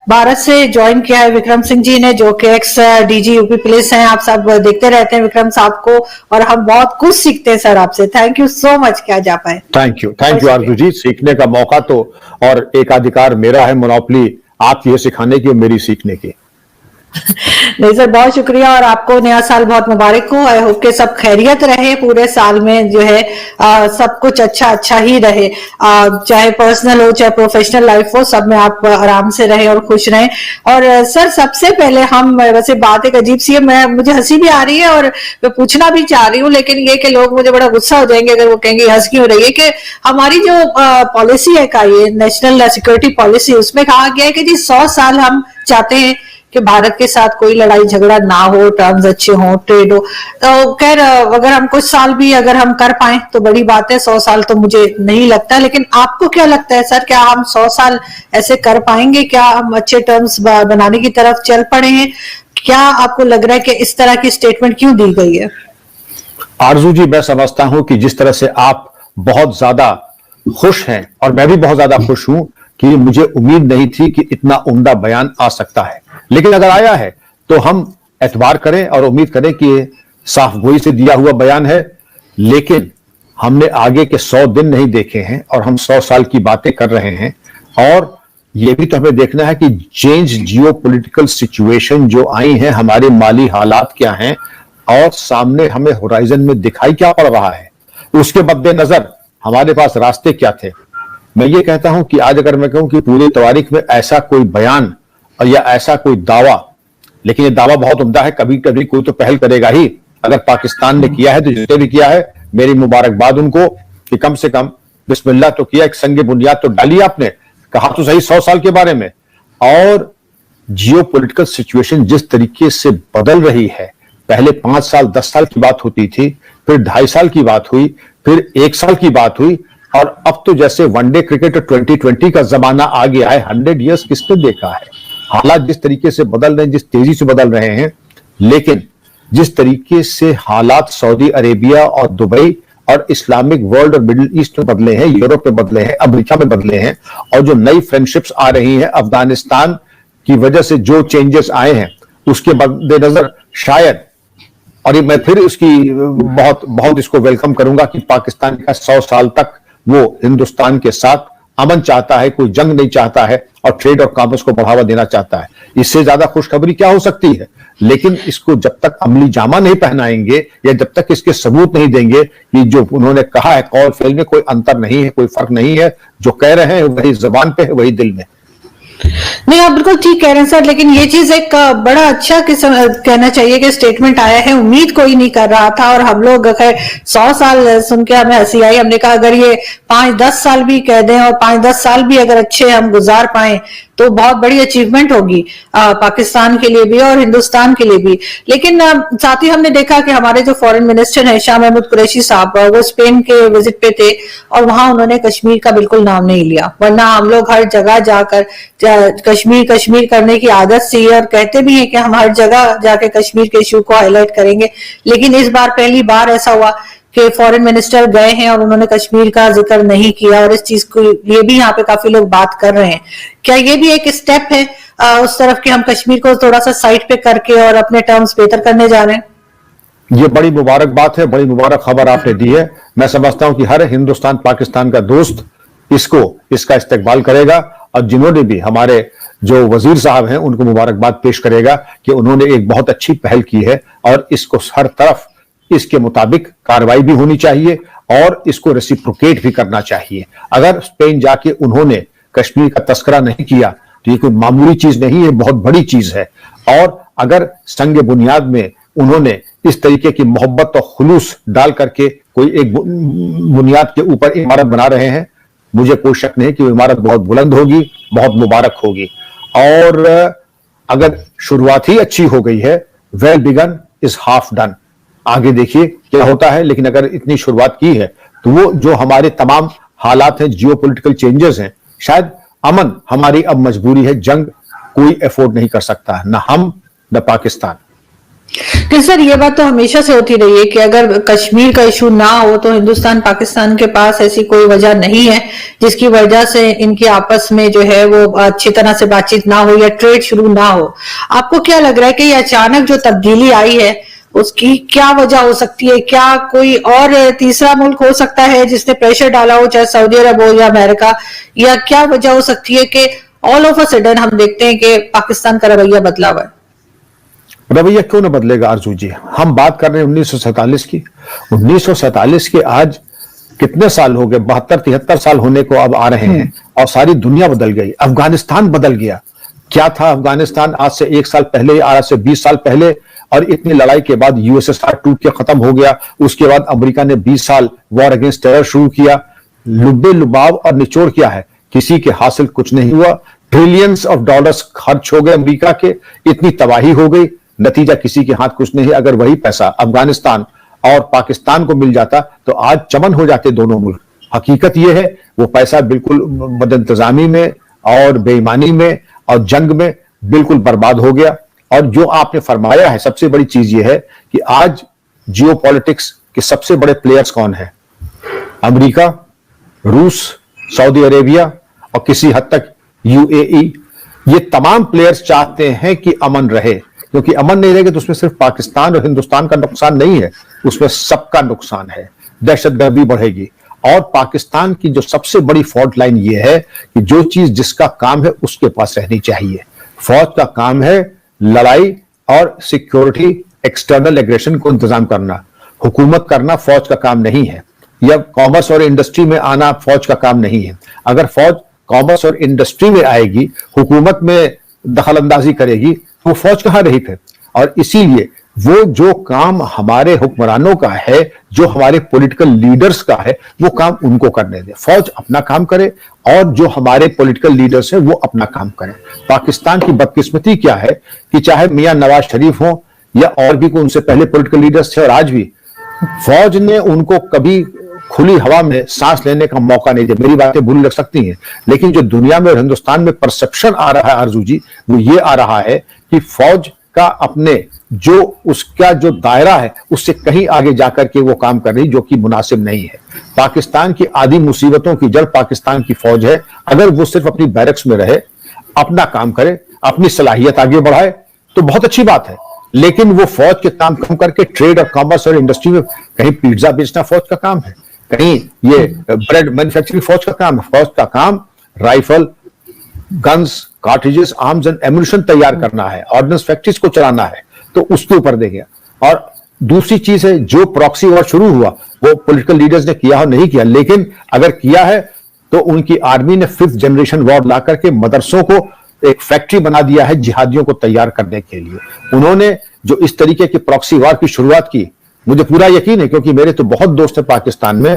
भारत से ज्वाइन किया है विक्रम सिंह जी ने, जो कि एक्स डीजी यूपी पुलिस हैं। आप सब देखते रहते हैं विक्रम साहब को, और हम बहुत कुछ सीखते हैं सर आपसे। थैंक यू सो मच कि आज आ पाए। थैंक यू आरजू जी। सीखने का मौका तो और एकाधिकार मेरा है, मोनोपली आपकी है सिखाने की और मेरी सीखने की। नहीं सर, बहुत शुक्रिया, और आपको नया साल बहुत मुबारक हो। आई होप के सब खैरियत रहे पूरे साल में, जो है सब कुछ अच्छा ही रहे, चाहे पर्सनल हो चाहे प्रोफेशनल लाइफ हो, सब में आप आराम से रहे और खुश रहें। और सर सबसे पहले हम, वैसे बात एक अजीब सी है, मुझे हंसी भी आ रही है और मैं पूछना भी चाह रही हूँ, लेकिन ये कि लोग मुझे बड़ा गुस्सा हो जाएंगे अगर वो कहेंगे हंस क्यों रही है, कि हमारी जो पॉलिसी है का, ये नेशनल सिक्योरिटी पॉलिसी, उसमें कहा गया है कि जी 100 साल हम चाहते हैं कि भारत के साथ कोई लड़ाई झगड़ा ना हो, टर्म्स अच्छे हो, ट्रेड हो। तो खैर अगर हम कुछ साल भी अगर हम कर पाए तो बड़ी बात है, 100 साल तो मुझे नहीं लगता। लेकिन आपको क्या लगता है सर, क्या हम 100 साल ऐसे कर पाएंगे? क्या हम अच्छे टर्म्स बनाने की तरफ चल पड़े हैं? क्या आपको लग रहा है कि इस तरह की स्टेटमेंट क्यों दी गई है? आरजू जी, मैं समझता हूं कि जिस तरह से आप बहुत ज्यादा खुश हैं और मैं भी बहुत ज्यादा खुश हूं कि मुझे उम्मीद नहीं थी कि इतना उम्दा बयान आ सकता है, लेकिन अगर आया है तो हम एतबार करें और उम्मीद करें कि ये साफ गोई से दिया हुआ बयान है। लेकिन हमने आगे के 100 दिन नहीं देखे हैं और हम 100 साल की बातें कर रहे हैं। और ये भी तो हमें देखना है कि चेंज जियो पॉलिटिकल सिचुएशन जो आई है, हमारे माली हालात क्या हैं और सामने हमें होराइजन में दिखाई क्या पड़ रहा है, उसके मद्देनजर हमारे पास रास्ते क्या थे। मैं ये कहता हूं कि आज अगर मैं कहूं कि पूरी तारीख में ऐसा कोई बयान और या ऐसा कोई दावा, लेकिन ये दावा बहुत उम्दा है, कभी कभी कोई तो पहल करेगा ही। अगर पाकिस्तान ने किया है तो जितने भी किया है मेरी मुबारकबाद उनको, कि कम से कम बिस्मिल्लाह तो किया, एक संग बुनियाद तो डाली आपने, कहा तो सही 100 साल के बारे में। और जियो पॉलिटिकल सिचुएशन जिस तरीके से बदल रही है, पहले 5 साल 10 साल की बात होती थी, फिर 2.5 साल की बात हुई, फिर 1 साल की बात हुई, और अब तो जैसे वनडे क्रिकेट 2020 का जमाना आ गया है। 100 इयर्स किसने देखा है? हालात जिस तरीके से बदल रहे हैं, जिस तेजी से बदल रहे हैं, लेकिन जिस तरीके से हालात सऊदी अरेबिया और दुबई और इस्लामिक वर्ल्ड और मिडिल ईस्ट में बदले हैं, यूरोप में बदले हैं, अमेरिका में बदले हैं, और जो नई फ्रेंडशिप्स आ रही हैं अफगानिस्तान की वजह से जो चेंजेस आए हैं, उसके मद्देनजर शायद, और ये मैं फिर उसकी बहुत इसको वेलकम करूंगा कि पाकिस्तान का 100 साल तक वो हिंदुस्तान के साथ अमन चाहता है, कोई जंग नहीं चाहता है, और ट्रेड और कॉमर्स को बढ़ावा देना चाहता है। इससे ज्यादा खुशखबरी क्या हो सकती है? लेकिन इसको जब तक अमली जामा नहीं पहनाएंगे या जब तक इसके सबूत नहीं देंगे कि जो उन्होंने कहा है कौल फेल में कोई अंतर नहीं है, कोई फर्क नहीं है, जो कह रहे हैं वही जबान पे है, वही दिल में। नहीं, आप बिल्कुल ठीक कह रहे हैं सर, लेकिन ये चीज एक बड़ा अच्छा कहना चाहिए कि स्टेटमेंट आया है, उम्मीद कोई नहीं कर रहा था। और हम लोग खैर 100 साल सुन के हमें हंसी आई। हमने कहा अगर ये 5-10 साल भी कह दें और 5-10 साल भी अगर अच्छे हम गुजार पाए तो बहुत बड़ी अचीवमेंट होगी पाकिस्तान के लिए भी और हिंदुस्तान के लिए भी। लेकिन साथ ही हमने देखा कि हमारे जो फॉरेन मिनिस्टर हैं शाह महमूद कुरैशी साहब, वो स्पेन के विजिट पे थे और वहां उन्होंने कश्मीर का बिल्कुल नाम नहीं लिया। वरना हम लोग हर जगह जाकर कश्मीर करने की आदत सी है और कहते भी हैं कि हम हर जगह जाके कश्मीर के इशू को हाईलाइट करेंगे। लेकिन इस बार पहली बार ऐसा हुआ कि फॉरेन मिनिस्टर गए हैं और उन्होंने कश्मीर का जिक्र नहीं किया, और इस चीज को लिए भी यहाँ पे काफी लोग बात कर रहे हैं। क्या ये भी एक स्टेप है उस तरफ कि हम कश्मीर को थोड़ा सा साइड पे करके और अपने टर्म्स बेहतर करने जा रहे हैं? ये बड़ी मुबारक बात है, बड़ी मुबारक खबर आपने दी है। मैं समझता हूं कि हर हिंदुस्तान पाकिस्तान का दोस्त इसका इस्तेकबाल करेगा, और जिन्होंने भी हमारे जो वजीर साहब हैं उनको मुबारकबाद पेश करेगा कि उन्होंने एक बहुत अच्छी पहल की है, और इसको हर तरफ इसके मुताबिक कार्रवाई भी होनी चाहिए और इसको रेसिप्रोकेट भी करना चाहिए। अगर स्पेन जाके उन्होंने कश्मीर का तस्करा नहीं किया तो ये कोई मामूली चीज नहीं है, बहुत बड़ी चीज है। और अगर संग बुनियाद में उन्होंने इस तरीके की मोहब्बत और खुलूस डाल करके कोई एक बुनियाद के ऊपर इमारत बना रहे हैं, मुझे कोई शक नहीं कि वो इमारत बहुत बुलंद होगी, बहुत मुबारक होगी। और अगर शुरुआत ही अच्छी हो गई है, well begun is half done, आगे देखिए क्या होता है। लेकिन अगर इतनी शुरुआत की है तो वो जो हमारे तमाम हालात हैं, जियो पॉलिटिकल चेंजेस हैं, शायद अमन हमारी अब मजबूरी है, जंग कोई अफोर्ड नहीं कर सकता, ना हम न पाकिस्तान। کہ سر یہ بات تو ہمیشہ سے ہوتی رہی ہے کہ اگر کشمیر کا ایشو نہ ہو تو ہندوستان پاکستان کے پاس ایسی کوئی وجہ نہیں ہے جس کی وجہ سے ان کی آپس میں جو ہے وہ اچھی طرح سے بات چیت نہ ہو یا ٹریڈ شروع نہ ہو. آپ کو کیا لگ رہا ہے کہ یہ اچانک جو تبدیلی آئی ہے اس کی کیا وجہ ہو سکتی ہے؟ کیا کوئی اور تیسرا ملک ہو سکتا ہے جس نے پریشر ڈالا ہو، چاہے سعودی عرب ہو یا امریکہ، یا کیا وجہ ہو سکتی ہے کہ آل آف اے سڈن ہم دیکھتے ہیں کہ پاکستان کا رویہ بدلا ہوا ہے؟ رویہ کیوں نہ بدلے گا آرزو جی؟ ہم بات کر رہے ہیں 1947 کی. 1947 کے آج کتنے سال ہو گئے؟ 72-73 سال ہونے کو اب آ رہے ہیں اور ساری دنیا بدل گئی. افغانستان بدل گیا. کیا تھا افغانستان آج سے 1 سال پہلے، آج سے 20 سال پہلے؟ اور اتنی لڑائی کے بعد USSR ٹوٹ کے ختم ہو گیا. اس کے بعد امریکہ نے 20 سال وار اگینسٹ ٹیرر شروع کیا. لبے لباؤ اور نچوڑ کیا ہے؟ کسی کے حاصل کچھ نہیں ہوا. ٹریلینز آف ڈالرز خرچ ہو گئے امریکہ کے، اتنی تباہی ہو گئی، نتیجہ کسی کے ہاتھ کچھ نہیں. اگر وہی پیسہ افغانستان اور پاکستان کو مل جاتا تو آج چمن ہو جاتے دونوں ملک. حقیقت یہ ہے وہ پیسہ بالکل بد انتظامی میں اور بے ایمانی میں اور جنگ میں بالکل برباد ہو گیا. اور جو آپ نے فرمایا ہے، سب سے بڑی چیز یہ ہے کہ آج جیو پالیٹکس کے سب سے بڑے پلیئرز کون ہیں؟ امریکہ، روس، سعودی عربیہ اور کسی حد تک UAE. یہ تمام پلیئرز چاہتے ہیں کہ امن رہے، کیونکہ امن نہیں رہے گا تو اس میں صرف پاکستان اور ہندوستان کا نقصان نہیں ہے، اس میں سب کا نقصان ہے. دہشت گردی بڑھے گی. اور پاکستان کی جو سب سے بڑی فالٹ لائن یہ ہے کہ جو چیز جس کا کام ہے اس کے پاس رہنی چاہیے. فوج کا کام ہے لڑائی اور سیکیورٹی، ایکسٹرنل ایگریشن کو انتظام کرنا. حکومت کرنا فوج کا کام نہیں ہے، یا کامرس اور انڈسٹری میں آنا فوج کا کام نہیں ہے. اگر فوج کامرس اور انڈسٹری میں آئے گی، حکومت میں دخل اندازی کرے گی، وہ فوج کہاں رہی پھر؟ اور اسی لیے وہ جو کام ہمارے حکمرانوں کا ہے، جو ہمارے پولیٹیکل لیڈرز کا ہے، وہ کام ان کو کرنے دیں. فوج اپنا کام کرے اور جو ہمارے پولیٹیکل لیڈرز ہیں وہ اپنا کام کریں. پاکستان کی بدقسمتی کیا ہے کہ چاہے میاں نواز شریف ہوں یا اور بھی کوئی ان سے پہلے پولیٹیکل لیڈرز تھے، اور آج بھی فوج نے ان کو کبھی کھلی ہوا میں سانس لینے کا موقع نہیں دیا. میری باتیں بری لگ سکتی ہیں، لیکن جو دنیا میں اور ہندوستان میں پرسپشن آ رہا ہے آرزو جی، وہ یہ آ رہا ہے کہ فوج کا اپنے جو اس کا جو دائرہ ہے اس سے کہیں آگے جا کر کے وہ کام کر رہی، جو کہ مناسب نہیں ہے. پاکستان کی آدھی مصیبتوں کی جڑ پاکستان کی فوج ہے. اگر وہ صرف اپنی بیرکس میں رہے، اپنا کام کرے، اپنی صلاحیت آگے بڑھائے تو بہت اچھی بات ہے. لیکن وہ فوج کے کام کم کر کے ٹریڈ اور کامرس اور انڈسٹری میں، کہیں پیزا بیچنا فوج کا کام ہے، کہیں یہ بریڈ مینوفیکچرنگ فوج کا کام ہے. فوج کا کام rifle, guns, cartridges, arms and ammunition تیار کرنا ہے، آرڈننس فیکٹریز کو چلانا ہے. تو اس کے اوپر دیکھیں. اور دوسری چیز ہے جو پراکسی وار شروع ہوا وہ پولیٹیکل لیڈرز نے کیا ہو نہیں کیا، لیکن اگر کیا ہے تو ان کی آرمی نے 5th جنریشن وار لا کر کے مدرسوں کو ایک فیکٹری بنا دیا ہے جہادیوں کو تیار کرنے کے لیے. انہوں نے جو اس طریقے کی پراکسی وار کی شروعات کی، مجھے پورا یقین ہے کیونکہ میرے تو بہت دوست ہیں پاکستان میں،